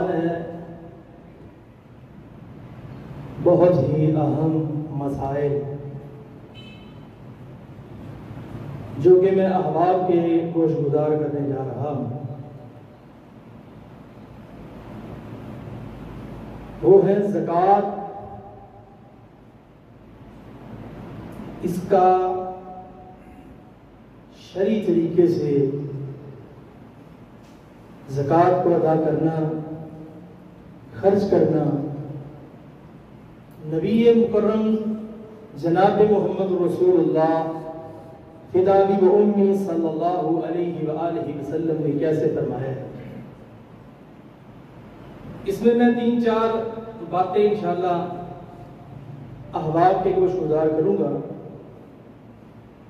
ہے بہت ہی اہم مسائل جو کہ میں احباب کے گوش گزار کرنے جا رہا ہوں، وہ ہے زکوٰۃ۔ اس کا شرعی طریقے سے زکوٰۃ کو ادا کرنا، خرچ کرنا، نبی مکرم جناب محمد رسول اللہ فدا بی و امی صلی اللہ علیہ وآلہ وسلم نے کیسے فرمایا ہے۔ اس میں 3-4 باتیں انشاءاللہ احباب کے گوش گزار کروں گا۔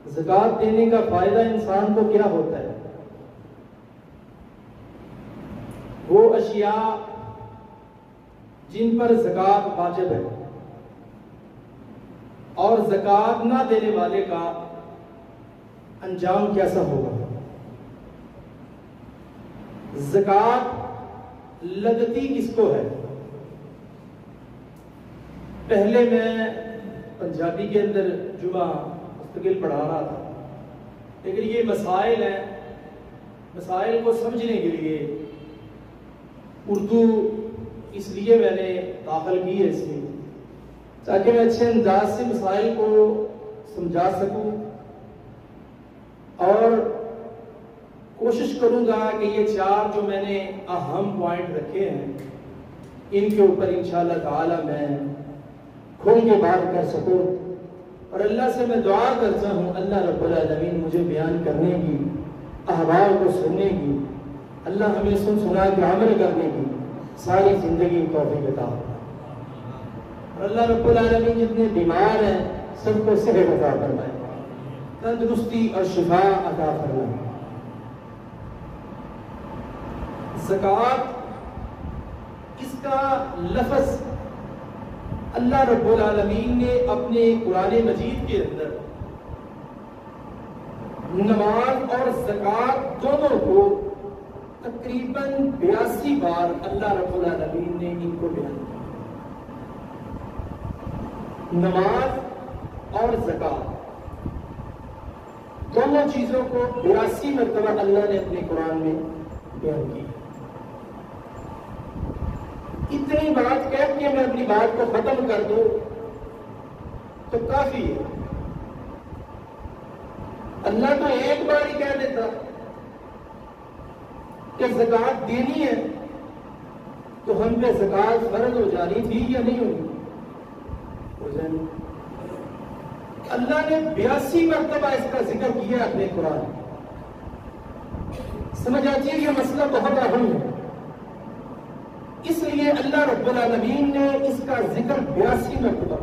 زکوٰۃ دینے کا فائدہ انسان کو کیا ہوتا ہے؟ وہ اشیاء جن پر زکوٰۃ واجب ہے اور زکوٰۃ نہ دینے والے کا انجام کیسا ہوگا۔ زکوٰۃ لگتی کس کو ہے؟ پہلے میں پنجابی کے اندر جمعہ مستقل پڑھا رہا تھا، لیکن یہ مسائل ہیں، مسائل کو سمجھنے کے لیے اردو اس لیے میں نے داخل کی ہے اس میں، تاکہ میں اچھے انداز سے مسائل کو سمجھا سکوں اور کوشش کروں گا کہ یہ 4 جو میں نے اہم پوائنٹ رکھے ہیں ان کے اوپر انشاءاللہ تعالی میں کھل کے بات کر سکوں۔ اور اللہ سے میں دعا کرتا ہوں اللہ رب العالمین مجھے بیان کرنے کی، احوال کو سننے کی، اللہ ہمیں سنا کے عمل کرنے کی ساری زندگی توفیق عطا فرمائے۔ اور اللہ رب العالمین جتنے بیمار ہیں سب کو صحت عطا فرمائے، تندرستی اور شفا عطا فرمائے۔ زکوٰۃ، اس کا لفظ اللہ رب العالمین نے اپنے قرآن مجید کے اندر نماز اور زکوٰۃ دونوں کو تقریباً 82 بار اللہ رب العالمین نے ان کو بیان کیا۔ نماز اور زکوٰۃ دونوں چیزوں کو 82 مرتبہ اللہ نے اپنے قرآن میں بیان کی۔ اتنی بات کہہ کے میں اپنی بات کو ختم کر دوں تو کافی ہے۔ اللہ تو ایک بار ہی کہہ دیتا کہ زکوٰۃ دینی ہے تو ہم پہ زکوٰۃ فرض ہو جانی تھی یا نہیں ہوگی؟ ہو جانی۔ اللہ نے 82 مرتبہ اس کا ذکر کیا اپنے قرآن۔ سمجھ آتی ہے یہ مسئلہ بہت اہم ہے، اس لیے اللہ رب العالمین نے اس کا ذکر 82 مرتبہ۔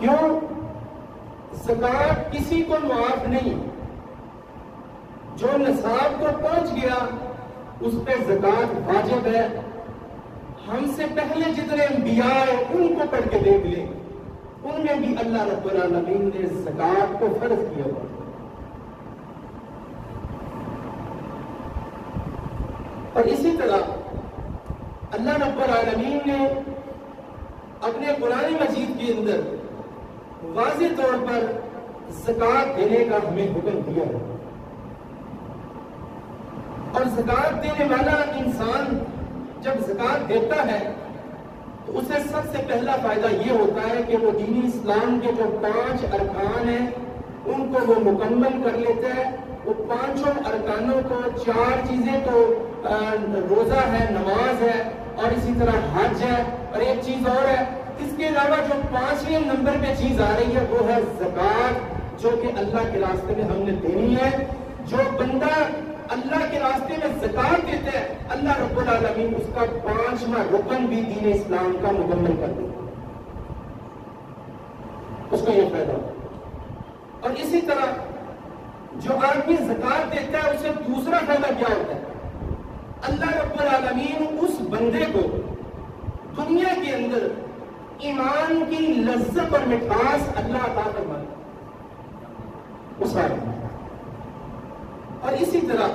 کیوں؟ زکوٰۃ کسی کو معاف نہیں، جو نصاب کو پہنچ گیا اس پہ زکوٰۃ واجب ہے۔ ہم سے پہلے جتنے انبیاء ہیں ان کو پڑھ کے دیکھ لیں، ان میں بھی اللہ رب العالمین نے زکوٰۃ کو فرض کیا ہوا۔ اور اسی طرح اللہ رب العالمین نے اپنے قرآن مجید کے اندر واضح طور پر زکوٰۃ دینے کا ہمیں حکم دیا ہے۔ اور زکوٰۃ دینے والا انسان جب زکوٰۃ دیتا ہے تو اسے سب سے پہلا فائدہ یہ ہوتا ہے کہ وہ دین اسلام کے جو 5 ارکان ہیں ان کو وہ مکمل کر لیتا ہے۔ وہ 5 ارکانوں کو، 4 چیزیں تو روزہ ہے، نماز ہے اور اسی طرح حج ہے، اور ایک چیز اور ہے، اس کے علاوہ جو 5ویں نمبر پہ چیز آ رہی ہے وہ ہے زکوٰۃ، جو کہ اللہ کے راستے میں ہم نے دینی ہے۔ جو بندہ اللہ کے راستے میں زکوٰۃ دیتا ہے اللہ رب العالمین اس کا 5واں رکن بھی دین اسلام کا مکمل کر دیتا ہے، اس کو یہ فائدہ ہوتا۔ اور اسی طرح جو آدمی زکوٰۃ دیتا ہے اسے دوسرا فائدہ کیا ہوتا ہے؟ اللہ رب العالمین اس بندے کو دنیا کے اندر ایمان کی لذت اور مٹھاس اللہ عطا فرماتا ہے اس آدمی۔ اور اسی طرح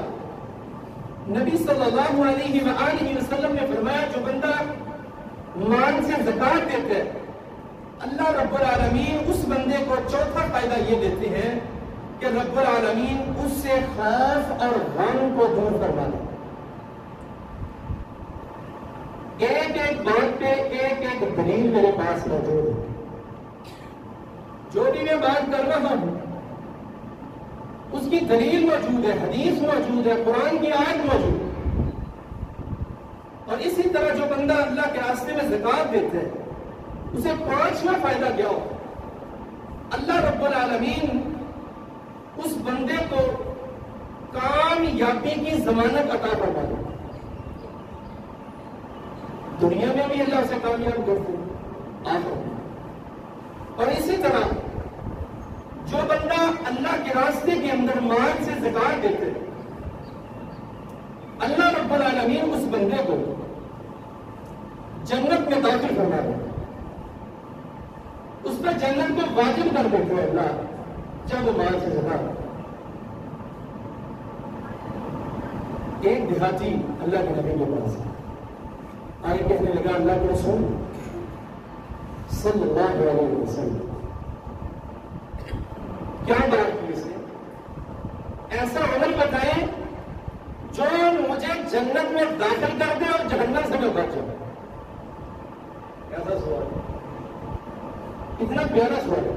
نبی صلی اللہ علیہ وآلہ وسلم نے فرمایا جو بندہ مال سے زکات دیتا ہے اللہ رب العالمین اس بندے کو چوتھا فائدہ یہ دیتے ہیں کہ رب العالمین اس سے خوف اور غم کو دور فرما دے. ایک ایک بات پہ ایک ایک دلیل میرے پاس موجود ہے. جو بھی میں بات کر رہا ہوں اس کی دلیل موجود ہے, حدیث موجود ہے, قرآن کی آیت موجود ہے. اور اسی طرح جو بندہ اللہ کے راستے میں زکات دیتا ہے اسے پانچواں فائدہ کیا ہو, اللہ رب العالمین اس بندے کو کامیابی کی ضمانت عطا فرما دے. دنیا میں بھی اللہ سے کامیاب کرتے ہیں. اور اسی طرح جو بندہ اللہ کے راستے کے اندر مال سے زکات دیتے اللہ رب العالمین اس بندے کو جنت میں داخل فرما دے. اس پر جنت کو واجب کر دیتے ہیں اللہ جب وہ مال سے زکات. ایک دیہاتی اللہ کے نبی کے پاس آگے کہنے لگا اللہ کے رسول صلی اللہ علیہ وسلم کیا بات کی اس نے, ایسا عمل بتائیں جو مجھے جنت میں داخل کر دے اور جہنم سے میں بچ جاؤں. کیسا سوال, اتنا پیارا سوال ہے.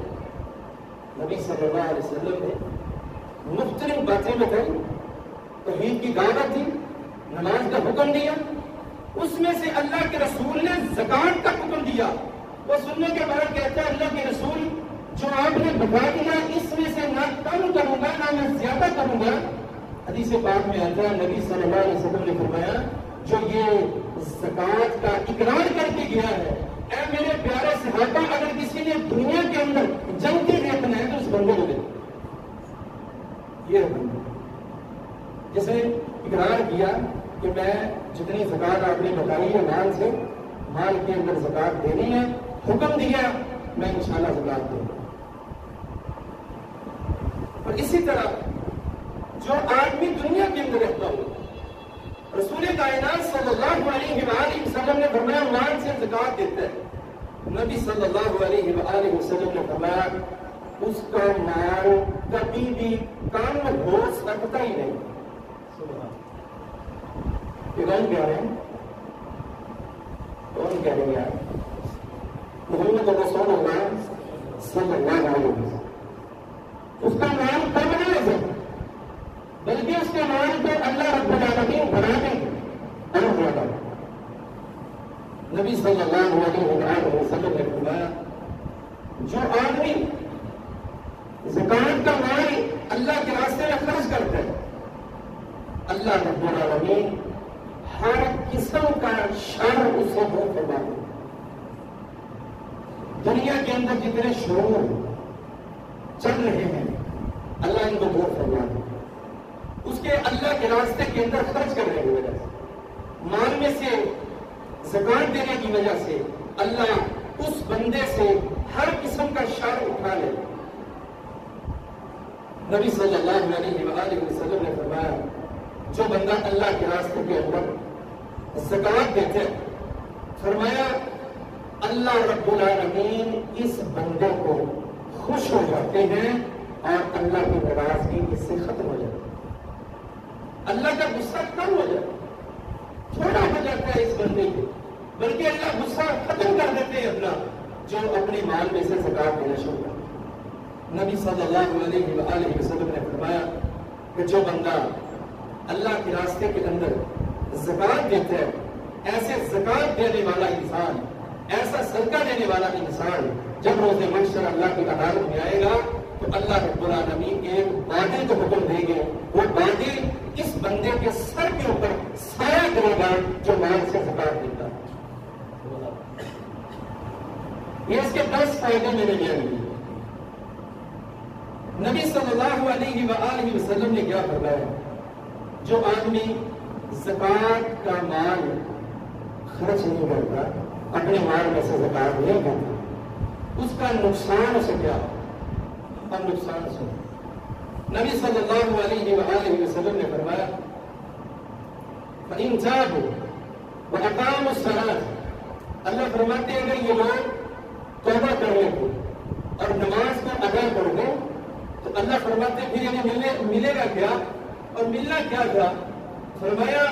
نبی صلی اللہ علیہ وسلم نے مختلف باتیں بتائی, توحید کی دعوت دی, نماز کا حکم دیا, اس میں سے اللہ کے رسول نے زکات کا حکم دیا. وہ سننے کے بعد کہتا ہے اللہ کے رسول جو آپ نے بتا دیا اس میں سے نہ کم کروں گا نہ میں زیادہ کروں گا. حدیث پاک میں آتا ہے نبی صلی اللہ علیہ وسلم نے فرمایا جو یہ زکات کا اقرار کر کے گیا ہے اے میرے پیارے صحابہ اگر کسی نے دنیا کے اندر جنگتے دیکھنا ہے تو اس بندے کو دیکھو. یہ بندہ جس نے اقرار کیا کہ میں جتنی زکات آپ نے بتائی ہے مال سے, مال کے اندر زکات دینی ہے, حکم دیا میں انشاءاللہ زکات دوں. اور اسی طرح جو آدمی دنیا کے اندر رہتا ہو رسول کائنات صلی اللہ علیہ وآلہ وسلم نے فرمایا مال سے زکات دیتا ہے. نبی صلی اللہ علیہ وآلہ وسلم نے فرمایا اس کا مال کبھی بھی کم ہو سکتا ہی نہیں. کون کہہ رہے ہیں, کون کہہ رہے ہیں محمد رسول اللہ صلی اللہ علیہ وسلم اس کا نام کم نہیں ہو سکتا بلکہ اس کے نام کو اللہ رب العالمین بنا دیں گے. نبی صلی اللہ علیہ وسلم نے فرمایا جو آدمی زکات کا مال اللہ کے راستے میں خرچ کرتا ہے اللہ رب العالمین ہر قسم کا شر اس سے دور فرما دے. دنیا کے اندر جتنے شرور چل رہے ہیں اللہ ان کو دور فرما دے. اس کے اللہ کے راستے کے اندر خرچ کرنے کی وجہ سے مال میں سے زکات دینے کی وجہ سے اللہ اس بندے سے ہر قسم کا شر اٹھا لے. نبی صلی اللہ علیہ وآلہ وسلم نے فرمایا جو بندہ اللہ کے راستے کے اندر زکات دیتے فرمایا اللہ رب العالمین اس بندے کو خوش ہو جاتے ہیں اور اللہ کی ناراضگی اس سے ختم ہو جاتی ہے. اللہ کا غصہ کم ہو جاتا ہے, تھوڑا ہو جاتا ہے اس بندے کو, بلکہ اللہ غصہ ختم کر دیتے ہیں اپنا جو اپنے مال میں سے زکات دینا شروع کرتے. نبی صلی اللہ علیہ وآلہ وسلم نے فرمایا کہ جو بندہ اللہ کے راستے کے اندر زکات دیتا ہے ایسے زکات دینے والا انسان, ایسا صدقہ دینے والا انسان جب روز محشر اللہ کی عدالت میں آئے گا تو اللہ رب العالمین ایک بادل کو حکم دیں گے, وہ بادل اس بندے کے سر کے اوپر سایہ کرے گا جو مال سے زکات دیتا ہے. یہ اس کے 10 فائدے میں نے بیان کیے. نبی صلی اللہ علیہ وآلہ وسلم نے کیا فرمایا جو آدمی زکات کا مال خرچ نہیں کرتا, اپنے مال میں سے زکات نہیں کرتا, اس کا نقصان اسے کیا اور نقصان اسے. نبی صلی اللہ علیہ وآلہ وسلم نے فرمایا فَإِن تَابُوا وَأَقَامُوا الصَّلَاةَ، اللہ فرماتے ہیں اگر یہ لوگ توبہ کر لیں گے اور نماز کو ادا کر دیں تو اللہ فرماتے ہیں پھر انہیں ملے گا کیا؟ اور ملنا کیا تھا؟ فرمایا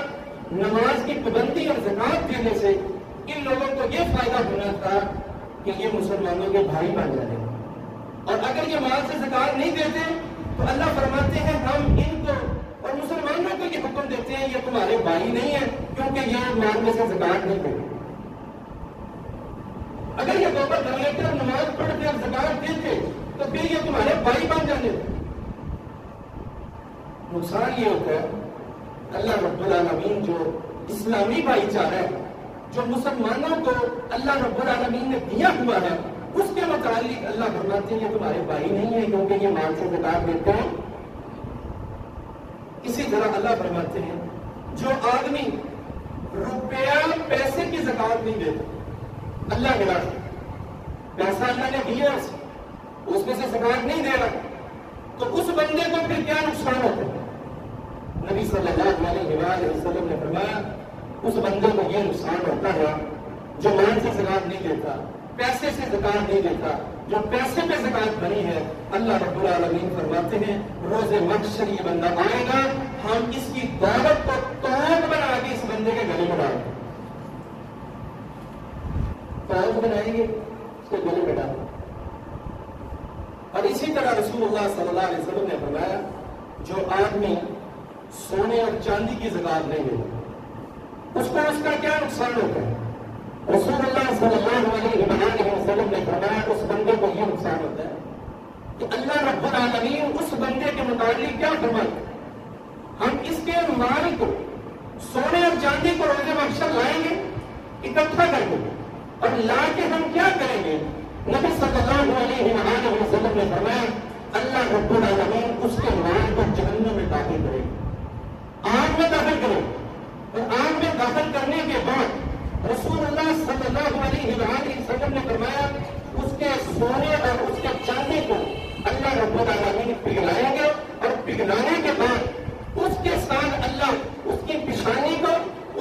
نماز کی پابندی اور زکات دینے سے ان لوگوں کو یہ فائدہ ہونا تھا کہ یہ مسلمانوں کے بھائی بن جائیں، اور اگر یہ مال سے زکات نہیں دیتے تو اللہ فرماتے ہیں ہم ان کو اور مسلمانوں کو یہ حکم دیتے ہیں یہ تمہارے بھائی نہیں ہیں کیونکہ یہ مال میں سے زکات نہیں دیتے۔ اگر یہ توبہ کر لیتے اور نماز پڑھتے اور زکات دیتے تو پھر یہ تمہارے بھائی بن جاتے۔ نقصان یہ ہوتا ہے اللہ رب العالمین جو اسلامی بھائی چارہ ہے جو مسلمانوں کو اللہ رب العالمین نے دیا ہوا ہے اس کے متعلق اللہ فرماتے ہیں یہ تمہارے بھائی نہیں ہیں کیونکہ یہ مال سے زکات دیتے ہیں۔ اسی طرح اللہ فرماتے ہیں جو آدمی روپیہ پیسے کی زکات نہیں دیتا اللہ کے راستے، پیسہ اللہ نے دیا اس میں سے زکات نہیں دے رہا تو اس بندے کو پھر کیا نقصان ہوتا ہے؟ نبی صلی اللہ علیہ وسلم نے فرمایا اس بندے کو یہ نقصان ہوتا ہے جو مال سے زکات نہیں دیتا، پیسے سے زکات نہیں دیتا، جو پیسے پہ زکات بنی ہے اللہ رب العالمین فرماتے ہیں روز محشر یہ بندہ آئے گا ہم اس کی دولت کو توق بنا کے اس بندے کے گلے میں ڈالیں گے، توق بنائیں گے اس کے گلے میں ڈالیں گے۔ اور اسی طرح رسول اللہ صلی اللہ علیہ وسلم نے فرمایا جو آدمی سونے اور چاندی کی زکات نہیں دیتا اس کو اس کا کیا نقصان ہوتا ہے؟ رسول اللہ صلی اللہ علیہ وسلم نے فرمایا اس بندے کو یہ نقصان ہوتا ہے کہ اللہ رب العالمین اس بندے کے متعلق کیا فرماتے ہیں ہم اس کے مال کو سونے اور چاندی کو روز محشر لائیں گے اکٹھا کر کے اور لا کے ہم کیا کریں گے؟ نبی صلی اللہ علیہ وسلم نے فرمایا اللہ رب العالمین اس کے مال کو جہنم میں داخل کرے گا، آگ میں داخل کرے اور آگ میں داخل کرنے کے بعد رسول اللہ صلی اللہ علیہ وسلم نے فرمایا اس کے سونے اور اس کے چاندی کو اللہ رب العالمین پگھلائیں گے اور پگھلانے کے بعد اس کے ساتھ اللہ اس کی پیشانی کو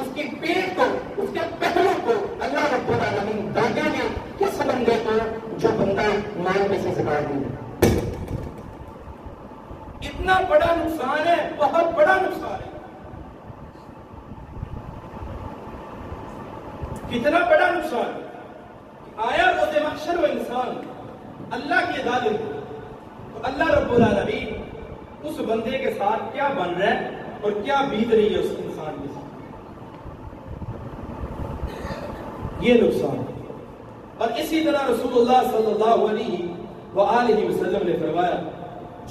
اس کی پیٹھ کو اس کے پہلو کو اللہ رب العالمین داغیں گے کس بندے کو جو بندہ مال میں سے زکات نہیں دیتا۔ اتنا بڑا نقصان ہے، بہت بڑا نقصان ہے، کتنا بڑا نقصان ہے۔ آیا روز محشر و انسان اللہ کی عدالت تو اللہ رب العالمین اس بندے کے ساتھ کیا بن رہا ہے اور کیا بیت رہی ہے اس انسان کے ساتھ، یہ نقصان ہے۔ اور اسی طرح رسول اللہ صلی اللہ علیہ وآلہ وسلم نے فرمایا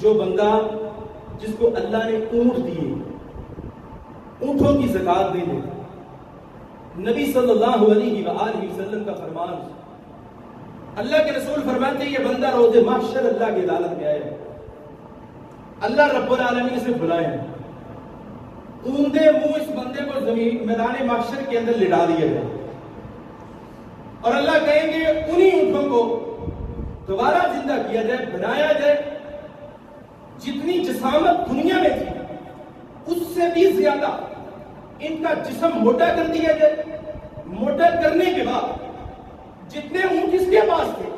جو بندہ جس کو اللہ نے اونٹ دیے اونٹوں کی زکات نہیں دیتا، نبی صلی اللہ علیہ وآلہ وسلم کا فرمان اللہ کے رسول فرماتے ہیں یہ بندہ روز محشر اللہ کی عدالت میں آئے اللہ رب العالمین سے بلائیں اوندے منہ اس بندے کو زمین میدان محشر کے اندر لٹا دیا جائے اور اللہ کہیں گے انہی اونٹوں کو دوبارہ زندہ کیا جائے، بنایا جائے، جتنی جسامت دنیا میں تھی اس سے بھی زیادہ ان کا جسم موٹا کر دیا جائے، موٹا کرنے کے بعد جتنے اونٹ اس کے پاس تھے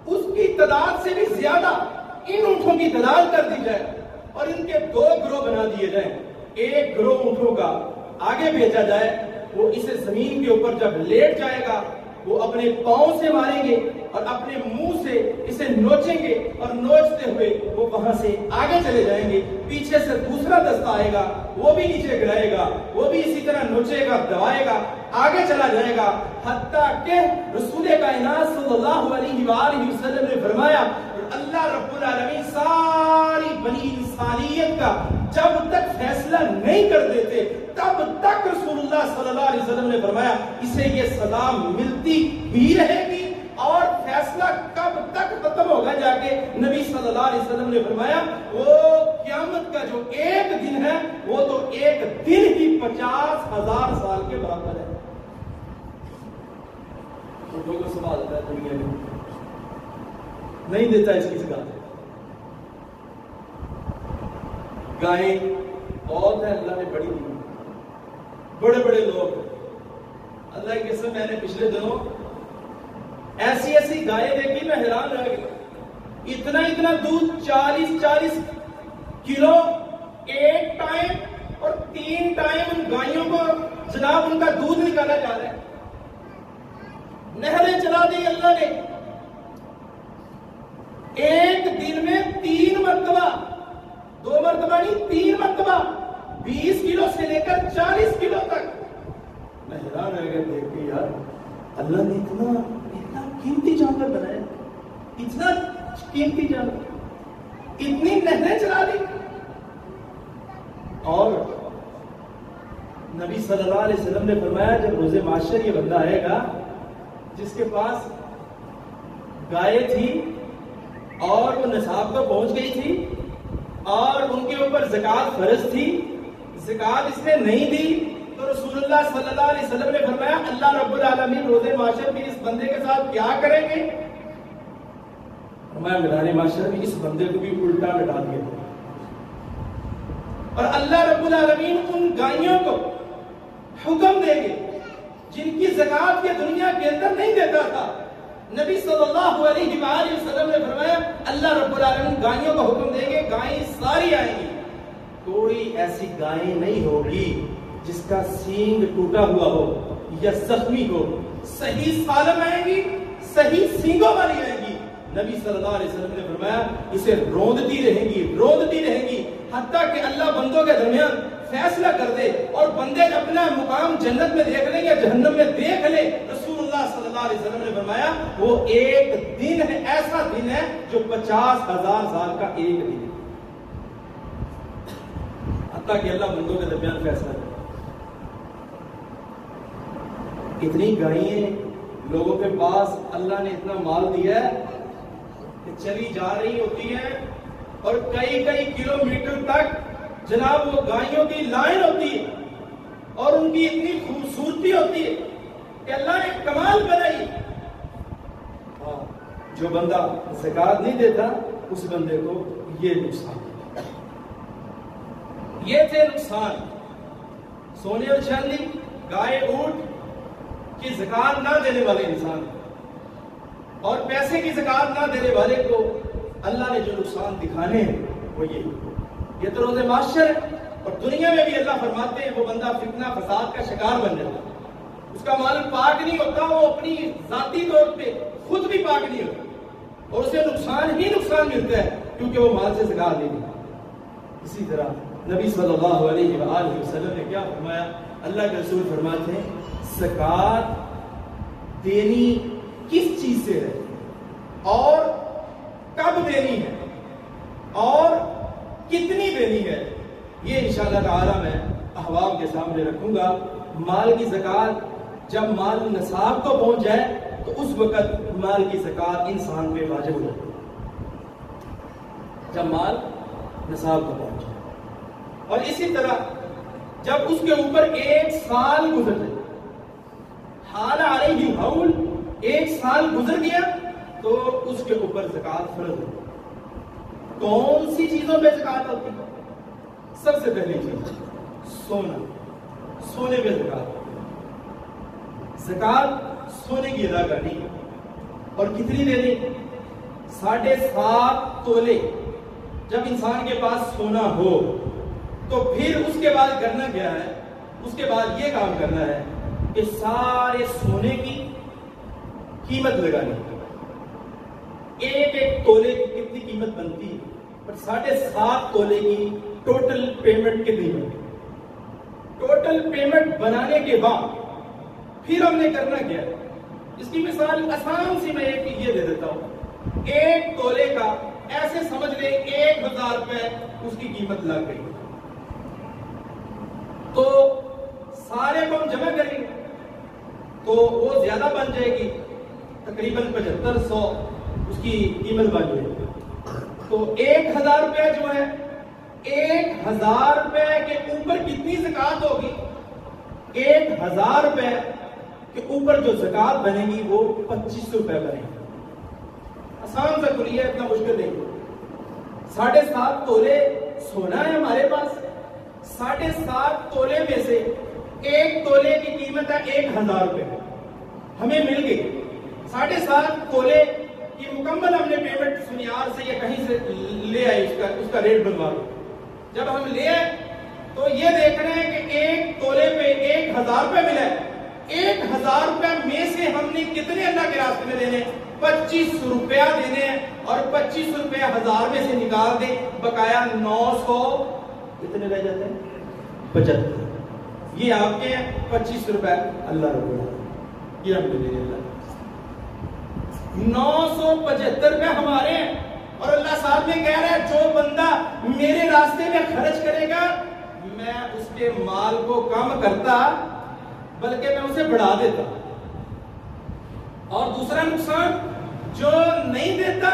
اس کی تعداد سے بھی زیادہ ان اونٹوں کی تعداد کر دی جائے اور ان کے دو گروہ بنا دیے جائیں، ایک گروہ اونٹوں کا آگے بھیجا جائے، وہ اسے زمین کے اوپر جب لیٹ جائے گا وہ اپنے پاؤں سے ماریں گے اور اپنے منہ سے اسے نوچیں گے اور نوچتے ہوئے وہ وہاں سے آگے چلے جائیں گے، پیچھے سے دوسرا دستہ آئے گا وہ بھی نیچے گرائے گا، وہ بھی اسی طرح نوچے گا، دبائے گا، آگے چلا جائے گا، حتیٰ کہ رسول کائنات صلی اللہ علیہ وآلہ وسلم نے فرمایا اللہ رب العالمین ساری بنی انسانیت کا جب تک فیصلہ نہیں کر دیتے تب تک رسول اللہ صلی اللہ علیہ وسلم نے فرمایا اسے یہ سزا ملتی ہی رہے گی اور فیصلہ کب تک ختم ہوگا جا کے نبی صلی اللہ علیہ وسلم نے فرمایا وہ قیامت کا جو ایک دن ہے وہ تو ایک دن ہی 50,000 سال کے برابر ہے۔ اونٹوں کو سنبھالتا ہے دنیا میں نہیں دیتا اس کی زکات، گائیں بہت ہے اللہ نے بڑی دی، بڑے بڑے لوگ. اللہ کی قسم میں نے پچھلے دنوں ایسی ایسی گائے دیکھی میں حیران رہ گیا. اتنا دودھ 40 کلو ایک ٹائم اور 3 ٹائم ان گائیوں کو جناب ان کا دودھ نکالا جا رہا ہے. نہریں چلا دی اللہ نے ایک دن میں 3 مرتبہ, 2 مرتبہ نہیں 3 مرتبہ 20 کلو سے لے کر 40 کلو تک. میں حیران رہ گیا دیکھ کے یار اللہ نے اتنا قیمتی جانور بنایا, اتنا قیمتی جانور, اتنی نہریں چلا دی. اور نبی صلی اللہ علیہ وسلم نے فرمایا جب روز معاشر یہ بندہ آئے گا جس کے پاس گائے تھی اور وہ نصاب پر پہنچ گئی تھی اور ان کے اوپر زکوٰۃ فرض تھی, زکوٰۃ اس نے نہیں دی, تو رسول اللہ صلی اللہ علیہ وسلم نے فرمایا اللہ رب العالمین روز معاشر میں اس بندے کے ساتھ کیا کریں گے؟ فرمایا میدان معاشر میں اس بندے کو بھی الٹا لٹا دیا. اور اللہ رب العالمین ان گائیوں کو حکم دیں گے جن کی زکوٰۃ یہ دنیا کے اندر نہیں دیتا تھا. نبی صلی اللہ علیہ وآلہ وسلم نے فرمایا اللہ رب العالمین گائیوں کو حکم دیں گے گائیں ساری آئیں گی, کوئی ایسی گائیں نہیں ہوگی جس کا سینگ ٹوٹا ہوا ہو یا زخمی ہو, صحیح سالم آئیں گی, صحیح سینگوں والی آئیں گی. نبی صلی اللہ علیہ وسلم نے فرمایا اسے روندتی رہیں گی حتیٰ کہ اللہ بندوں کے درمیان فیصلہ کر دے اور بندے اپنا مقام جنت میں دیکھ لیں یا جہنم میں دیکھ لیں. رسول اللہ صلی اللہ علیہ وسلم نے فرمایا وہ ایک دن ہے, ایسا دن ہے جو 50,000 سال کا ایک دن ہے, حتیٰ کہ اللہ بندوں کے درمیان فیصلہ کرے. اتنی گائیں لوگوں کے پاس اللہ نے اتنا مال دیا ہے کہ چلی جا رہی ہوتی ہے اور کئی کلومیٹر تک جناب وہ گائیوں کی لائن ہوتی ہے اور ان کی اتنی خوبصورتی ہوتی ہے کہ اللہ نے کمال بنائی. جو بندہ زکوٰۃ نہیں دیتا اس بندے کو یہ نقصان, یہ تھے نقصان. سونے اور چاندی, گائے, اونٹ کی زکوٰۃ نہ دینے والے انسان اور پیسے کی زکوٰۃ نہ دینے والے کو اللہ نے جو نقصان دکھانے ہیں وہ یہ تو روز معاشر ہے. اور دنیا میں بھی اللہ فرماتے ہیں وہ بندہ فتنہ فساد کا شکار بن جاتا ہے, اس کا مال پاک نہیں ہوتا, وہ اپنی ذاتی طور پہ خود بھی پاک نہیں ہوتا اور اسے نقصان ہی نقصان ملتا ہے کیونکہ وہ مال سے زکوٰۃ نہیں دیتا. اسی طرح نبی صلی اللہ علیہ وآلہ وسلم نے کیا فرمایا؟ اللہ کے رسول فرماتے ہیں زکوٰۃ دینی کس چیز سے ہے اور کب دینی ہے اور کتنی دینی ہے, یہ انشاءاللہ تعالی میں احباب کے سامنے رکھوں گا. مال کی زکوٰۃ جب مال نصاب کو پہنچ جائے تو اس وقت مال کی زکوٰۃ انسان پہ واجب ہو جاتی ہے, جب مال نصاب کو پہنچ جائے. اور اسی طرح جب اس کے اوپر 1 سال گزر جائے, حال علیہ حول, 1 سال گزر گیا تو اس کے اوپر زکوٰۃ فرض ہے. کون سی چیزوں پہ زکوٰۃ ہوتی ہے؟ سب سے پہلی چیز سونا, سونے پہ زکوٰۃ. زکوٰۃ سونے کی ادا کرنی ہے اور کتنی دینی؟ 7.5 تولے. جب انسان کے پاس سونا ہو تو پھر اس کے بعد کرنا کیا ہے؟ اس کے بعد یہ کام کرنا ہے کہ سارے سونے کی قیمت لگانی ہے. ایک تولے کی کتنی قیمت بنتی ہے اور 7.5 تولے کی ٹوٹل پیمنٹ کتنی بنتی ہے. ٹوٹل پیمنٹ بنانے کے بعد پھر ہم نے کرنا کیا ہے؟ اس کی مثال آسان سی میں یہ دے دیتا ہوں. 1 تولے کا ایسے سمجھ لیں 1,000 روپے اس کی قیمت لگ گئی تو سارے کو ہم جمع کریں گے تو وہ زیادہ بن جائے گی, تقریباً 7500 اس کی قیمت بن جائے گی. تو 1,000 روپے جو ہے 1,000 روپے کے اوپر کتنی زکوٰۃ ہوگی؟ 1,000 روپے کے اوپر جو زکوٰۃ بنے گی وہ 2500 روپے بنے گی. آسان سا کلیہ, اتنا مشکل نہیں. 7.5 تولے سونا ہے ہمارے پاس, 7.5 تولے میں سے ایک تولے کی قیمت ہے 1000 روپے، ہمیں مل گئی 7.5 تولے کی مکمل ہم نے پیمنٹ سنیار سے یا کہیں سے لے آئے، اس کا ریٹ بنوا لو۔ جب ہم لے آئے تو یہ دیکھ رہے ہیں کہ ایک تولے پہ 1000 روپے ملا ہے۔ 1000 روپے میں سے ہم نے کتنے اللہ کے راستے میں دینے؟ 25 روپیہ دینے ہیں، اور 25 روپیہ 1000 میں سے نکال دیں، بقایا 900 کتنے رہ جاتے ہیں؟ 75۔ یہ آپ کے 25 روپے اللہ رب العالمین یہ ہم نے دے اللہ 975 روپے ہمارے ہیں، اور اللہ صاحب نے کہہ رہا ہے جو بندہ میرے راستے میں خرچ کرے گا میں اس کے مال کو کم کرتا بلکہ میں اسے بڑھا دیتا۔ اور دوسرا نقصان جو نہیں دیتا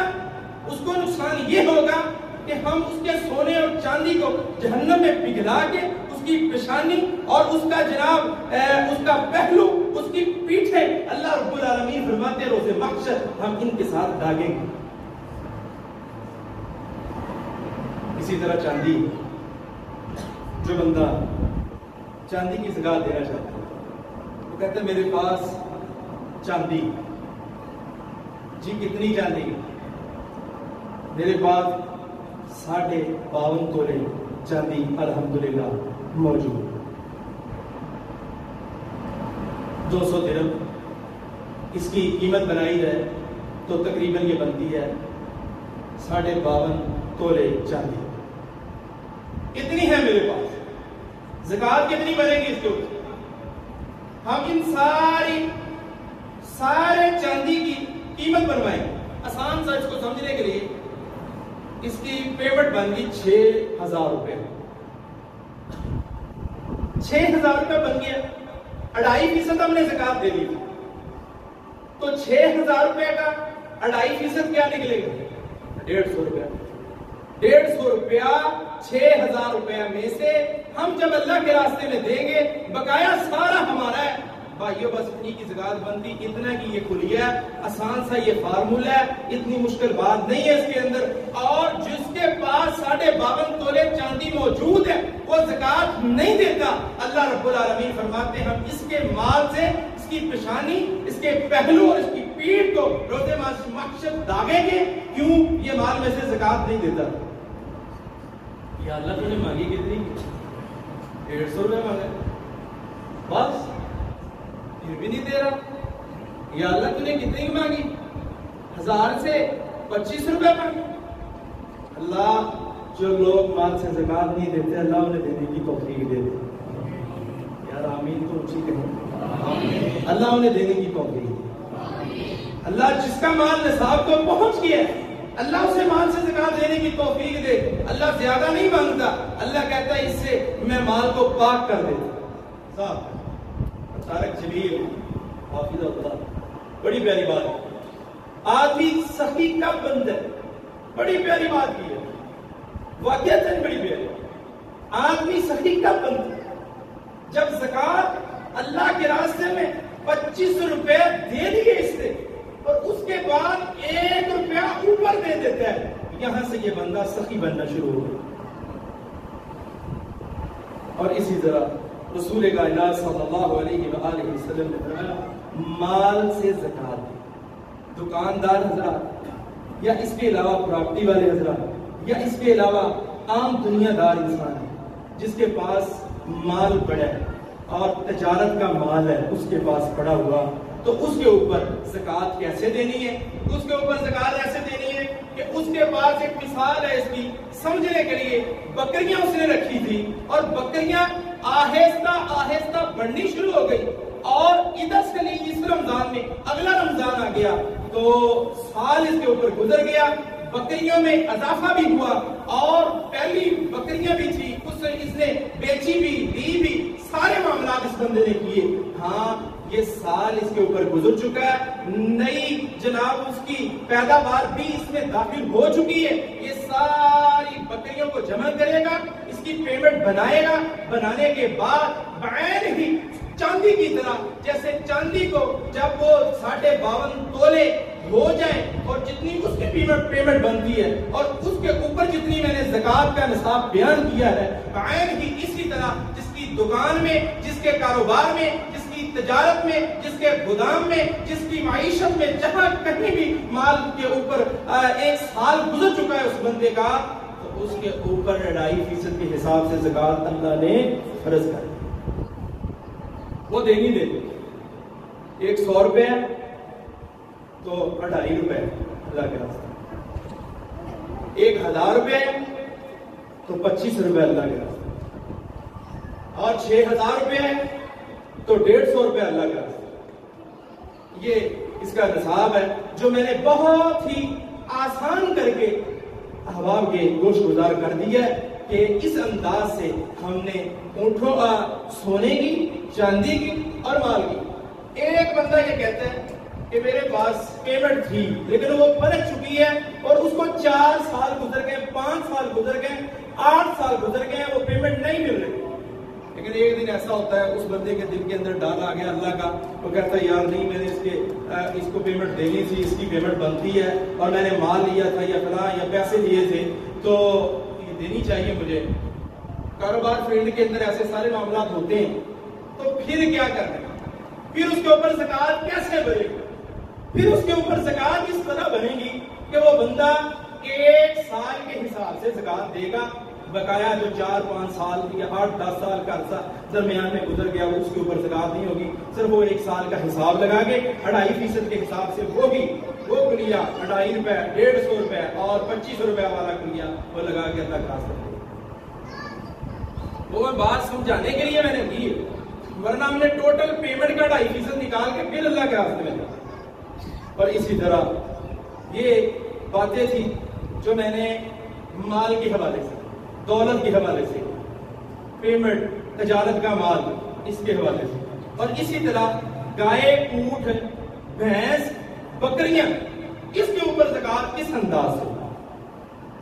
اس کو نقصان یہ ہوگا کہ ہم اس کے سونے اور چاندی کو جہنم میں پگھلا کے اس کی پیشانی اور اس کا جناب اس کا پہلو اس کی پیٹھے اللہ رب العالمین فرماتے ہیں روز محشر ہم ان کے ساتھ داغیں گے۔ اسی طرح چاندی، جو بندہ چاندی کی زکات دینا چاہتا ہے وہ کہتا ہے میرے پاس چاندی، جی کتنی چاندی؟ میرے پاس 52.5 تولے چاندی الحمدللہ موجود، 200 درہم اس کی قیمت بنائی جائے تو تقریباً یہ بنتی ہے 52.5 تولے چاندی۔ کتنی ہے میرے پاس؟ زکات کتنی بنے گی اس کے اوپر؟ ہم ان سارے چاندی کی قیمت بنوائیں گے۔ آسان سا اس کو سمجھنے کے لیے اس کی پیمنٹ بن گئی 6000 روپے، 6000 روپے بن گیا، 2.5% ہم نے زکات دے دی، تو 6000 روپے کا 2.5% کیا نکلے گا؟ 150 روپے۔ 150 روپیہ 6000 روپیہ میں سے ہم جب اللہ کے راستے میں دیں گے بقایا سارا ہمارا ہے۔ بھائیو بس اتنی کی زکات بنتی، اتنا کی یہ کلیہ ہے، آسان سا یہ فارمولہ ہے، اتنی مشکل بات نہیں ہے اس کے اندر۔ اور جس کے پاس 52.5 تولے چاندی موجود ہے وہ زکات نہیں دیتا، اللہ رب العالمین فرماتے ہیں ہم اس کے مال سے اس کی پیشانی، اس کے پہلو اور اس کی پیٹھ کو روز محشر داغیں گے۔ کیوں؟ یہ مال میں سے زکات نہیں دیتا۔ یا اللہ تو نے مانگی کتنی؟ 150 روپے مانگے، بس پھر بھی نہیں دے رہا۔ یا اللہ تو نے کتنی مانگی؟ 1000 سے 25 روپے مانگے۔ اللہ جو لوگ مال سے زکات نہیں دیتے اللہ انہیں دینے کی توفیق دے دے۔ یار آمین تو اونچی کہیں، اللہ انہیں دینے کی توفیق دے۔ اللہ جس کا مال نصاب کو پہنچ گیا اللہ اسے مال سے زکات دینے کی توفیق دے۔ اللہ زیادہ نہیں مانگتا، اللہ کہتا ہے اس سے میں مال کو پاک کر دیتا۔ صاحب طارق جلیل حافظ اللہ، بڑی پیاری بات ہے۔ آدمی سخی کب بنتا ہے؟ بڑی پیاری بات کی ہے، واقعتاً بڑی پیاری۔ آدمی سخی کب بنتا ہے؟ جب زکات اللہ کے راستے میں 25 روپے دے دیے اس سے اور اس کے بعد 1 روپیہ اوپر دے دیتا ہے، یہاں سے یہ بندہ سخی بننا شروع ہو گیا۔ اور اسی طرح رسول کائنات صلی اللہ علیہ وآلہ وسلم نے فرمایا مال سے زکات دے۔ دکاندار حضرات یا اس کے علاوہ پراپرٹی والے حضرات یا اس کے علاوہ عام دنیا دار انسان ہے جس کے پاس مال پڑا ہے اور تجارت کا مال ہے اس کے پاس پڑا ہوا، تو اس کے اوپر زکات کیسے دینی ہے؟ اس کے اوپر زکات ایسے دینی ہے کہ اس کے پاس ایک مثال ہے اس کی سمجھنے کے لیے۔ بکریاں اس نے رکھی تھی اور بکریاں آہستہ آہستہ بڑھنی شروع ہو گئی، اور ادھر سے لے اس رمضان میں اگلا رمضان آ گیا تو سال اس کے اوپر گزر گیا، بکریوں میں اضافہ بھی ہوا اور پہلی بکریاں بھی تھی اس نے بیچی بھی لی بھی، سارے معاملات اس بندے نے کیے۔ ہاں یہ سال اس کے اوپر گزر چکا ہے، نئی جناب اس کی پیداوار بھی اس میں داخل ہو چکی ہے، یہ ساری بکریوں کو جمع کرے گا، اس کی پیمنٹ بنائے گا، بنانے کے بعد بعین ہی چاندی کی طرح، جیسے چاندی کو جب وہ 52.5 تولے ہو جائیں اور جتنی اس کی پیمنٹ بنتی ہے اور اس کے اوپر جتنی میں نے زکوٰۃ کا نصاب بیان کیا ہے، عین ہی اسی طرح جس کی دکان میں، جس کے کاروبار میں، جس کی تجارت میں، جس کے گودام میں، جس کی معیشت میں، جہاں کہیں بھی مال کے اوپر 1 سال گزر چکا ہے اس بندے کا، تو اس کے اوپر 2.5% کے حساب سے زکوٰۃ اللہ نے فرض کر دی، وہ دینی دے دی۔ 100 روپے تو 2.5 روپے اللہ کے راستے، 1000 روپے تو 25 روپے اللہ کے راستے، اور 6000 روپے تو 150 روپے اللہ کے راستے۔ یہ اس کا نصاب ہے جو میں نے بہت ہی آسان کر کے احباب کے گوش گزار کر دیا ہے کہ اس انداز سے ہم نے اونٹوں سونے کی، چاندی کی اور مال کی۔ ایک بندہ یہ کہتا ہے کہ میرے پاس پیمنٹ تھی لیکن وہ پلٹ چکی ہے اور اس کو 4 سال گزر گئے، 5 سال گزر گئے، 8 سال گزر گئے، وہ پیمنٹ نہیں مل رہی۔ لیکن ایک دن ایسا ہوتا ہے اس بندے کے دل کے اندر ڈال آ گیا اللہ کا، وہ کہتا ہے یار نہیں، میں نے اس کو پیمنٹ دینی تھی، اس کی پیمنٹ بنتی ہے اور میں نے مال لیا تھا یا فلاں یا پیسے لیے تھے تو یہ دینی چاہیے مجھے۔ کاروبار فیلڈ کے اندر ایسے سارے معاملات ہوتے ہیں، تو پھر کیا کرنا ہے؟ پھر اس کے اوپر زکوٰۃ کیسے بنے گی؟ پھر اس کے اوپر زکوٰۃ اس طرح بنے گی کہ وہ بندہ 1 سال کے حساب سے زکوٰۃ دے گا، بقایا جو 4-5 سال یا 8-10 سال کا عرصہ درمیان میں گزر گیا وہ اس کے اوپر زکوٰۃ نہیں ہوگی، صرف وہ 1 سال کا حساب لگا کے 2.5% کے حساب سے ہوگی، وہ کلیا 2.5 روپے، 150 روپے اور 25 روپے والا کلیا وہ لگا کے اللہ کراس کر دے۔ وہ بات سمجھانے کے لیے میں نے کی، ورنہ ہم نے ٹوٹل پیمنٹ کا 2.5% نکال کے پھر اللہ کے راستے میں دیا۔ اور اسی طرح یہ باتیں تھی جو میں نے مال کے حوالے سے، دولت کے حوالے سے، پیمنٹ، تجارت کا مال، اس کے حوالے سے، اور اسی طرح گائے، اونٹ، بھینس، بکریاں، اس کے اوپر زکوٰۃ کس انداز سے۔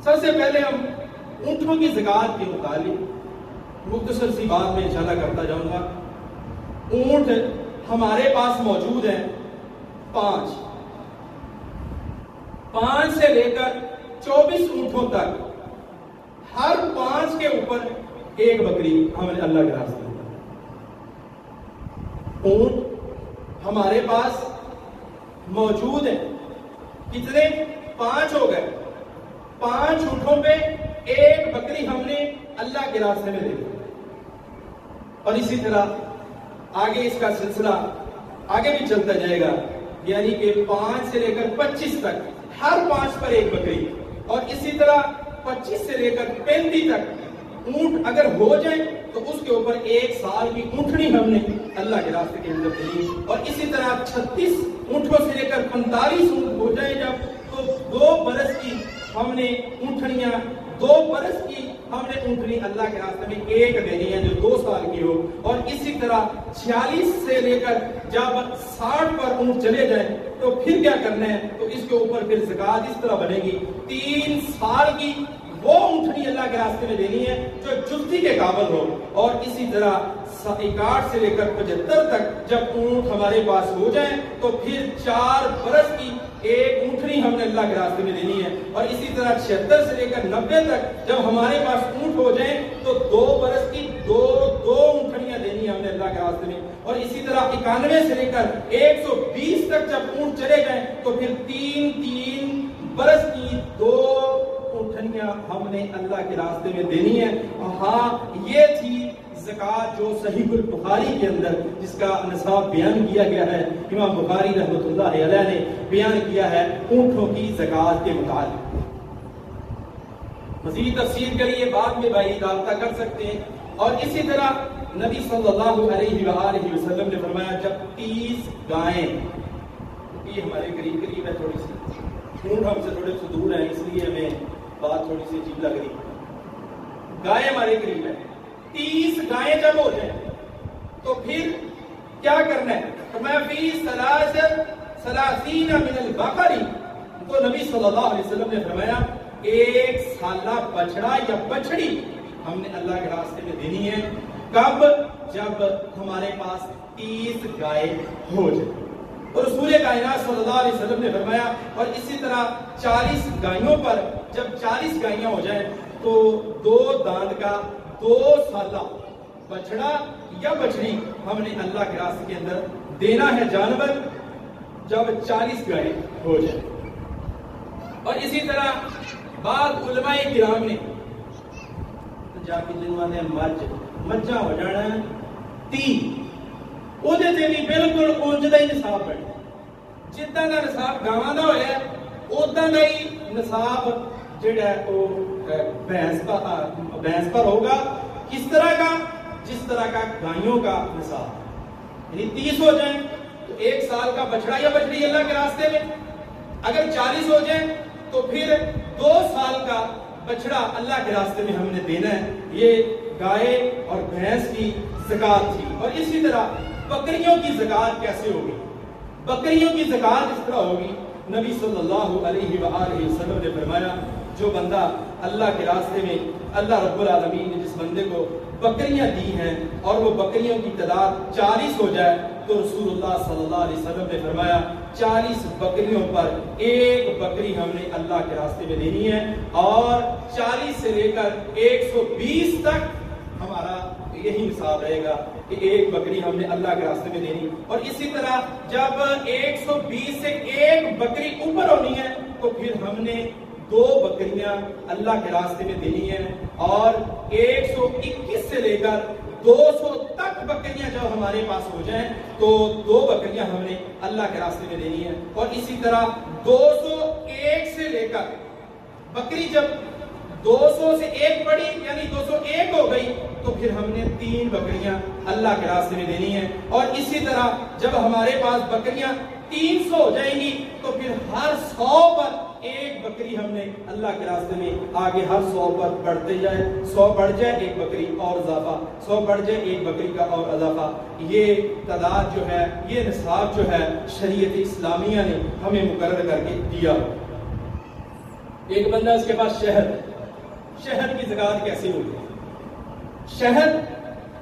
سب سے پہلے ہم اونٹوں کی زکوٰۃ کے متعلق مختصر سی بات میں اشارہ کرتا جاؤں گا۔ اونٹ ہمارے پاس موجود ہیں 5 سے لے کر 24 اونٹوں تک، ہر 5 کے اوپر 1 بکری ہم نے اللہ کے راستے میں۔ اونٹ ہمارے پاس موجود ہیں، کتنے؟ 5 ہو گئے، 5 اونٹوں پہ 1 بکری ہم نے اللہ کے راستے میں دے دی۔ اور اسی طرح آگے اس کا سلسلہ آگے بھی چلتا جائے گا، یعنی کہ 5 سے لے کر 25 تک ہر 5 پر 1 بکری، اور اسی طرح 25 سے لے کر 35 تک اونٹ اگر ہو جائیں تو اس کے اوپر 1 سال کی اونٹنی ہم نے اللہ کے راستے کے اندر دی، اور اسی طرح 36 اونٹوں سے لے کر 45 اونٹ ہو جائیں جب، تو 2 برس کی ہم نے اونٹنیاں، 2 برس کی ہم نے اونٹنی اللہ کے راستے میں 1 دینی ہے جو 2 سال کی ہو، اور اسی طرح 46 سے لے کر جب 60 پر اونٹ چلے جائیں تو پھر کیا کرنا ہے؟ تو اس کے اوپر پھر زکوٰۃ اس طرح بنے گی، 3 سال کی وہ اونٹنی اللہ کے راستے میں دینی ہے جو جفتی کے قابل ہو، اور اسی طرح 61 سے لے کر 75 تک جب اونٹ ہمارے پاس ہو جائیں تو پھر 4 برس کی 1 اونٹنی ہم نے اللہ کے راستے میں دینی ہے، اور اسی طرح 76 سے لے کر 90 تک جب ہمارے پاس اونٹ ہو جائیں تو 2 برس کی 2 اونٹنیاں دینی ہے ہم نے اللہ کے راستے میں، اور اسی طرح 91 سے لے کر 120 تک جب اونٹ چلے جائیں تو پھر 3 برس کی 2 اونٹنیاں ہم نے اللہ کے راستے میں دینی ہے۔ ہاں، یہ تھی زکوٰۃ جو صحیح البخاری کے اندر جس کا نصاب بیان کیا گیا ہے، امام بخاری رحمۃ اللہ علیہ نے بیان کیا ہے اونٹوں کی زکوٰۃ کے متعلق۔ مزید تفصیل کے لیے بعد میں بھائی رابطہ کر سکتے ہیں۔ اور اسی طرح نبی صلی اللہ علیہ وآلہ وسلم نے فرمایا جب 30 گائیں، یہ ہمارے قریب ہے، تھوڑی سی اونٹ ہم سے تھوڑے سے دور ہیں اس لیے ہمیں بات تھوڑی سی عجیب لگ رہی ہے، گائیں ہمارے قریب ہے، 30 گائیں جب ہو جائیں تو پھر کیا کرنا ہے؟ فرمایا فی 30 من البقر، تو نبی صلی اللہ علیہ وسلم نے فرمایا 1 سالہ بچڑا یا بچڑی ہم نے اللہ کے راستے میں دینی ہے۔ کب؟ جب ہمارے پاس 30 گائے ہو جائے۔ اور رسول کائنات صلی اللہ علیہ وسلم نے فرمایا، اور اسی طرح 40 گائیوں پر جب 40 گائیاں ہو جائیں تو 2 دانت کا 2 سالہ بچڑا یا بچڑی ہم نے اللہ کے راستے کے اندر دینا ہے جانور، جب 40 گائیں ہو جائیں۔ اور اسی طرح بعض علماء کرام نے جا کے جنہوں نے مجھا ہو جانا ہے 30، وہ بھی بالکل اونجدہ ہی نصاب بڑھے، جتنا کا نصاب گاواں دا ہویا ہے اتنا کا ہی نصاب جڑا ہے وہ بھینس پر ہوگا۔ کس طرح کا؟ جس طرح کا گائیوں کا نصاب، یعنی 30 ہو جائیں تو 1 سال کا بچڑا یا بچڑی اللہ کے راستے میں، اگر 40 ہو جائیں تو پھر 2 سال کا بچڑا اللہ کے راستے میں ہم نے دینا ہے۔ یہ گائے اور بھینس کی زکوٰۃ تھی۔ اور اسی طرح بکریوں کی زکوٰۃ کیسے ہوگی؟ بکریوں کی زکوٰۃ اس طرح ہوگی، نبی صلی اللہ علیہ وآلہ وسلم نے فرمایا جو بندہ اللہ کے راستے میں اللہ رب العالمین نے جس بندے کو بکریاں دی ہیں اور وہ بکریوں کی تعداد 40 ہو جائے تو رسول اللہ صلی اللہ علیہ وسلم نے فرمایا 40 بکریوں پر 1 بکری ہم نے اللہ کے راستے میں دینی ہے، اور 40 سے لے کر 120 تک ہمارا یہی نصاب رہے گا کہ 1 بکری ہم نے اللہ کے راستے میں دینی۔ اور اسی طرح جب 120 سے 1 بکری اوپر ہونی ہے تو پھر ہم نے 2 بکریاں اللہ کے راستے میں دینی ہے، اور 121 سے لے کر 200 تک بکریاں جب ہمارے پاس ہو جائیں تو 2 بکریاں ہم نے اللہ کے راستے میں دینی ہے۔ اور اسی طرح 201 سے لے کر بکری جب 200 سے 1 بڑی یعنی 201 ہو گئی تو پھر ہم نے 3 بکریاں اللہ کے راستے میں دینی ہے۔ اور اسی طرح جب ہمارے پاس بکریاں 300 ہو جائیں گی تو پھر ہر 100 پر 1 بکری ہم نے اللہ کے راستے میں آگے ہر 100 پر بڑھتے جائے، 100 بڑھ جائے 1 بکری اور اضافہ، 100 بڑھ جائے 1 بکری کا اور اضافہ۔ یہ تعداد جو ہے، یہ نصاب جو ہے شریعت اسلامیہ نے ہمیں مقرر کر کے دیا۔ ایک بندہ اس کے پاس شہد کی زکوٰۃ کیسے ہوگی؟ شہد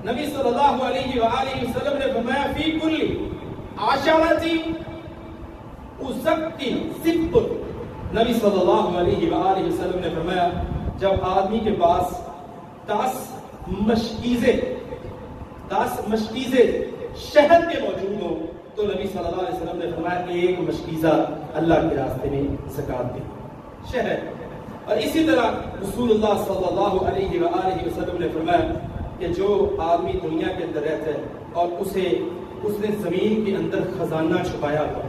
نبی صلی اللہ علیہ وآلہ وسلم نے فرمایا فی کل عشرۃ ازق سبت، نبی صلی اللہ علیہ وآلہ وسلم نے فرمایا جب آدمی کے پاس 10 مشکیزے شہد کے موجود ہو تو نبی صلی اللہ علیہ وسلم نے فرمایا 1 مشکیزہ اللہ کے راستے میں زکوٰۃ دے، شہد۔ اور اسی طرح رسول اللہ صلی اللہ علیہ وآلہ وسلم نے فرمایا کہ جو آدمی دنیا کے اندر رہتا ہے اور اس نے زمین کے اندر خزانہ چھپایا ہوا،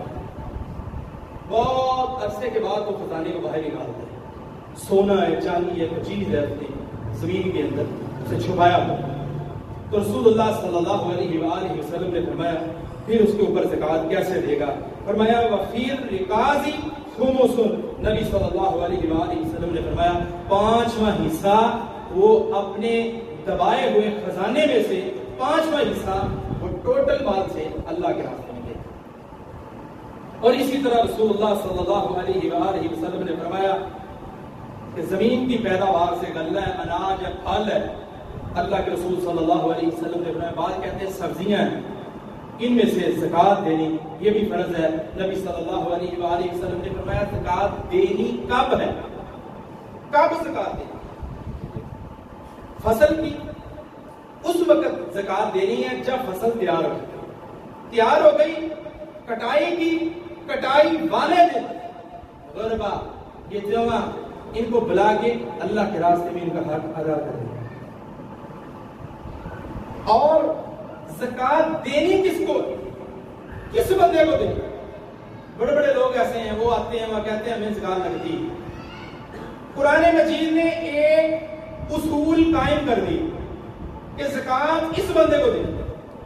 بہت عرصے کے بعد وہ خزانے کو باہر نکالتے ہیں، سونا ہے، چاندی ہے، کوئی چیز ہے اپنی زمین کے اندر اسے چھپایا ہوا، تو رسول اللہ صلی اللہ علیہ وآلہ وسلم نے فرمایا پھر اس کے اوپر زکوٰۃ کیسے دے گا؟ فرمایا وفیر رکازی خمسن، نبی صلی اللہ علیہ وآلہ وسلم نے فرمایا 5واں حصہ وہ اپنے دبائے ہوئے خزانے میں سے 5واں حصہ وہ ٹوٹل مال سے اللہ کے راستے میں دے گا۔ اور اسی طرح رسول اللہ صلی اللہ علیہ وآلہ وسلم نے فرمایا کہ زمین کی پیداوار سے غلہ ہے، اناج ہے، پھل ہے، اللہ کے رسول صلی اللہ علیہ وسلم نے فرمایا، بعض کہتے ہیں سبزیاں ہیں، ان میں سے زکوٰۃ دینی یہ بھی فرض ہے۔ نبی صلی اللہ علیہ وآلہ وسلم نے فرمایا زکوٰۃ دینی کب ہے؟ کب زکوٰۃ دینی؟ فصل کی اس وقت زکوٰۃ دینی ہے جب فصل تیار ہو گئی، کٹائی کی، کٹائی والے دن غربا یہ جمع ان کو بلا کے اللہ کے راستے میں ان کا حق ادا کر دیں۔ اور زکوٰۃ دینی کس کو؟ کس بندے کو دینی؟ بڑے بڑے لوگ ایسے ہیں، وہ آتے ہیں، وہ کہتے ہیں ہمیں زکوٰۃ لگتی۔ قرآن مجید نے ایک اصول قائم کر دی کہ زکوٰۃ اس بندے کو دینی۔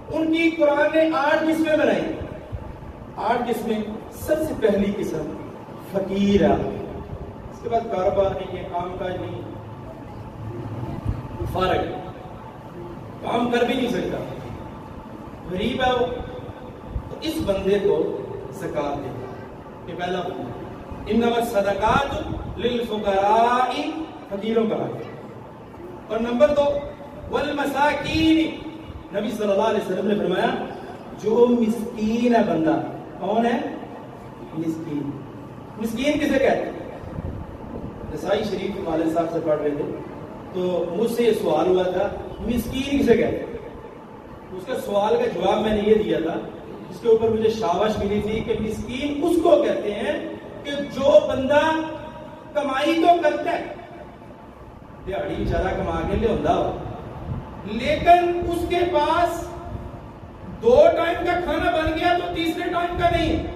ان کی قرآن نے 8 قسمیں بنائی، 8 قسمیں۔ سب سے پہلی قسم فقیر ہے، اس کے بعد کاروبار نہیں ہے، کام کاج نہیں، فارغ کام کر بھی نہیں سکتا، غریب ہے وہ، تو اس بندے کو زکوٰۃ دے۔ یہ پہلا بندہ، انما الصدقات للفقراء، فقیروں کا حق۔ اور نمبر 2 والمساکین، نبی صلی اللہ علیہ وسلم نے فرمایا جو مسکین ہے بندہ، کون ہے؟ مسکین. مسکین کسے کہتے ہیں؟ نسائی شریف کے والد صاحب سے پڑھ رہے تھے تو مجھ سے یہ سوال ہوا تھا مسکین کسے کہتے ہیں. اس کا سوال کا جواب میں نے یہ دیا تھا جس کے اوپر مجھے شاباش ملی تھی کہ مسکین اس کو کہتے ہیں کہ جو بندہ کمائی تو کرتا ہے, دیہڑی بیچارہ کما کے لیا ہو, لیکن اس کے پاس 2 ٹائم کا کھانا بن گیا تو تیسرے ٹائم کا نہیں,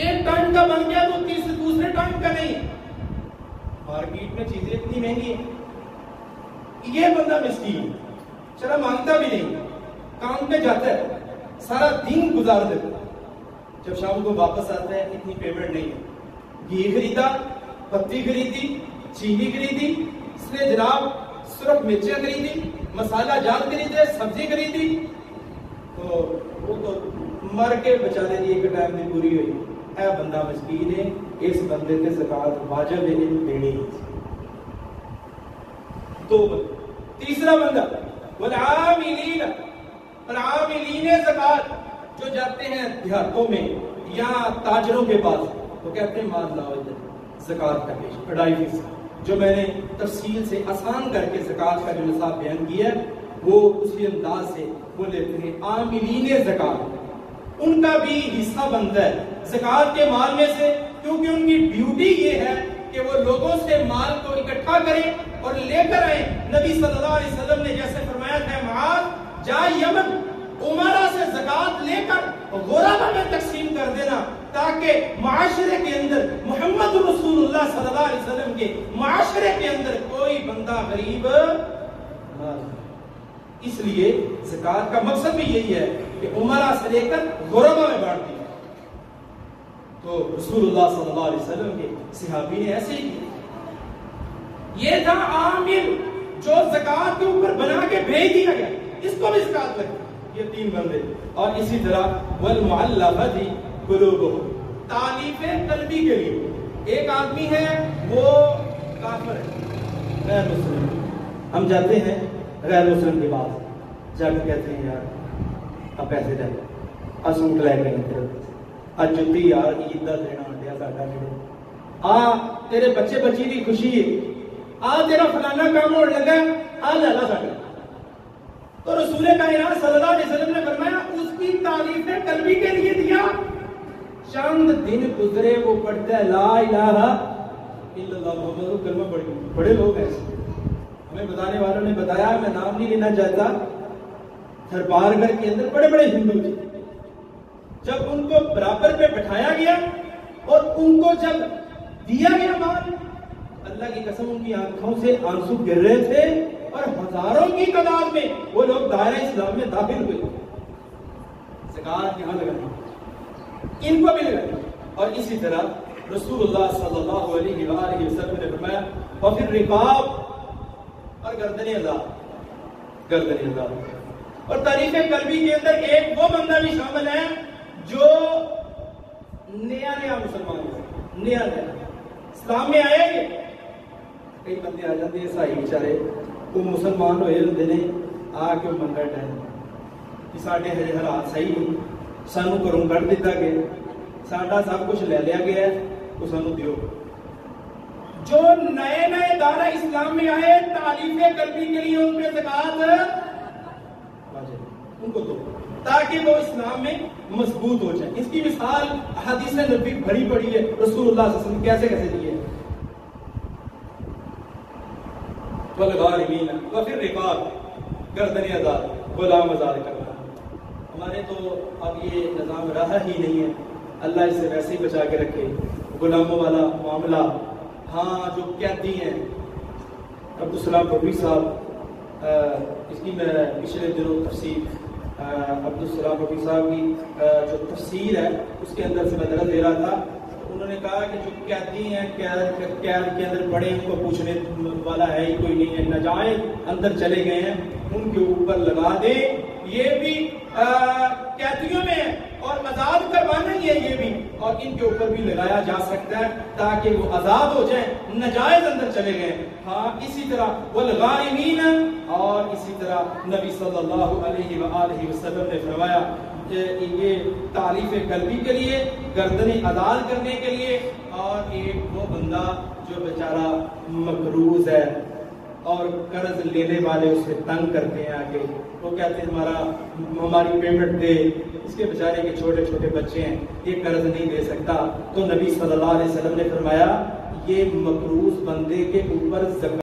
1 ٹائم کا بن گیا تو دوسرے ٹائم کا نہیں. مارکیٹ میں چیزیں اتنی مہنگی ہیں, یہ بندہ مسکین, چلا مانگتا بھی نہیں, کام پہ جاتا ہے, سارا دن گزار دیتا ہے, جب شام کو واپس آتا ہے اتنی پیمنٹ نہیں ہے, گھی خریدا, پتی خریدی, چینی خریدی, اس نے جناب سرخ مرچیں خریدی, مسالہ جات خریدے, سبزی خریدی, تو وہ تو مر کے بچا دے دی, ایک ٹائم میں پوری ہوئی. اے بندہ مسکین ہے, اس بندے تے زکات واجب ہے دینی. تو تیسرا بندہ والعاملین, والعاملین زکات, جو جاتے ہیں دیہاتوں میں یا تاجروں کے پاس, وہ کہتے ہیں مال لاؤ زکات کا پیش 2.5%. جو میں نے تفصیل سے آسان کر کے زکات کا جو نصاب بیان کیا ہے وہ اسی انداز سے وہ لیتے ہیں. عاملین زکات, ان کا بھی حصہ بنتا ہے زکات کے مال میں سے, کیونکہ ان کی ڈیوٹی یہ ہے کہ وہ لوگوں سے مال کو اکٹھا کریں اور لے کر آئیں. نبی صلی اللہ علیہ وسلم نے جیسے فرمایا تھا معاذ جا یمن, عمرہ سے زکات لے کر غربا میں تقسیم کر دینا, تاکہ معاشرے کے اندر محمد رسول اللہ صلی اللہ علیہ وسلم کے معاشرے کے اندر کوئی بندہ غریب نہ. اس لیے زکات کا مقصد بھی یہی ہے کہ عمرہ سے لے کر غربا میں بانٹ دیا. تو رسول اللہ صلی اللہ علیہ وسلم کے صحابی نے ایسے ہی کیا. یہ تھا عامل جو زکات کے اوپر بنا کے بھیج دیا گیا, اس کو بھی زکات لگتی. یہ 3 بندے. اور اسی طرح والمعلقۃ قلوبہم, تالیف قلبی کے لیے. ایک آدمی ہے وہ کافر ہے, غیر مسلم, ہم جاتے ہیں غیر مسلم کے پاس, جا کے کہتے ہیں یار اب پیسے دے, اب سوٹ لے کے آج جتی یار عید دا دینا ہٹیا ساڈا کہڑے, تیرے بچے بچی کی خوشی ہے, تیرا فلانا کام ہونے لگا, لے لا ساڈا. تو رسول کائنات صلی اللہ علیہ وسلم نے فرمایا اس کی تعریف قلبی کے لیے دیا. چند دن گزرے وہ پڑھتا ہے لا الہ الا اللہ محمد کلمہ پڑھ گیا. بڑے لوگ ایسے, ہمیں بتانے والوں نے بتایا, میں نام نہیں لینا چاہتا, دربار گھر کے اندر بڑے بڑے ہندو تھے. جب ان کو برابر پہ بٹھایا گیا اور ان کو جب دیا گیا مال, اللہ کی قسم ان کی آنکھوں سے آنسو گر رہے تھے, اور ہزاروں کی تعداد میں وہ لوگ دائرہ اسلام میں داخل ہوئے. زکات یہاں لگانی, ان کو بھی لگانی. اور اسی طرح رسول اللہ صلی اللہ علیہ وآلہ وسلم نے فرمایا وفی الرقاب, اور گردن آزاد, گردن آزاد. اور تعریف قلبی کے اندر ایک وہ بندہ بھی شامل ہے جو نیا مسلمان ہے, نیا اسلام میں آیا ہے. کئی بندے آ جاتے ہیں عیسائی بیچارے, وہ مسلمان ہوئے ہوتے نے, آ کے منگٹ ہے کہ ساڈے حالات صحیح نہیں, سانو گھروں کڈ دتا گیا, ساڈا سب کچھ لے لیا گیا ہے, تو سانو دیو. جو نئے نئے دارہ اسلام میں آئے, تعلیف قلبی کے لیے ان پہ زکات واجب, ان کو دو تاکہ وہ اسلام میں مضبوط ہو جائے. اس کی مثال حدیث نبی بھری پڑی ہے, رسول اللہ صلی اللہ علیہ وسلم کیسے کیسے دیے. والغارمین وفی الرقاب, گردن آزاد, غلام آزاد کرنا. ہمارے تو اب یہ نظام رہا ہی نہیں ہے, اللہ اس سے ویسے ہی بچا کے رکھے. غلاموں والا معاملہ, ہاں جو قیدی ہیں, عبدالسلام ببی صاحب, اس کی میں پچھلے دنوں تفسیر عبدالسلام ببی صاحب کی جو تفسیر ہے اس کے اندر سے میں درس دے رہا تھا. انہوں نے کہا کہ جو قیدی ہیں, قید کے اندر پڑے, ان کو پوچھنے والا ہے ہی کوئی نہیں ہے, ناجائز اندر چلے گئے ہیں, ان کے اوپر لگا دیں. یہ بھی قیدیوں میں ہے اور آزاد کروانا ہی ہے یہ بھی, اور ان کے اوپر بھی لگایا جا سکتا ہے تاکہ وہ آزاد ہو جائیں, ناجائز اندر چلے گئے. ہاں اسی طرح والغارمین, اور اسی طرح نبی صلی اللہ علیہ وآلہ وسلم نے فرمایا یہ تعریف قلبی کے لیے، گردنیں عدال کرنے کے لیے، اور ایک وہ بندہ جو بیچارہ مقروض ہے اور قرض لینے والے اسے تنگ کرتے ہیں آگے، وہ کہتے ہیں ہماری پیمنٹ دے، اس کے بیچارے کے چھوٹے چھوٹے بچے ہیں، یہ قرض نہیں دے سکتا، تو نبی صلی اللہ علیہ وسلم نے فرمایا یہ مقروض بندے کے اوپر زکات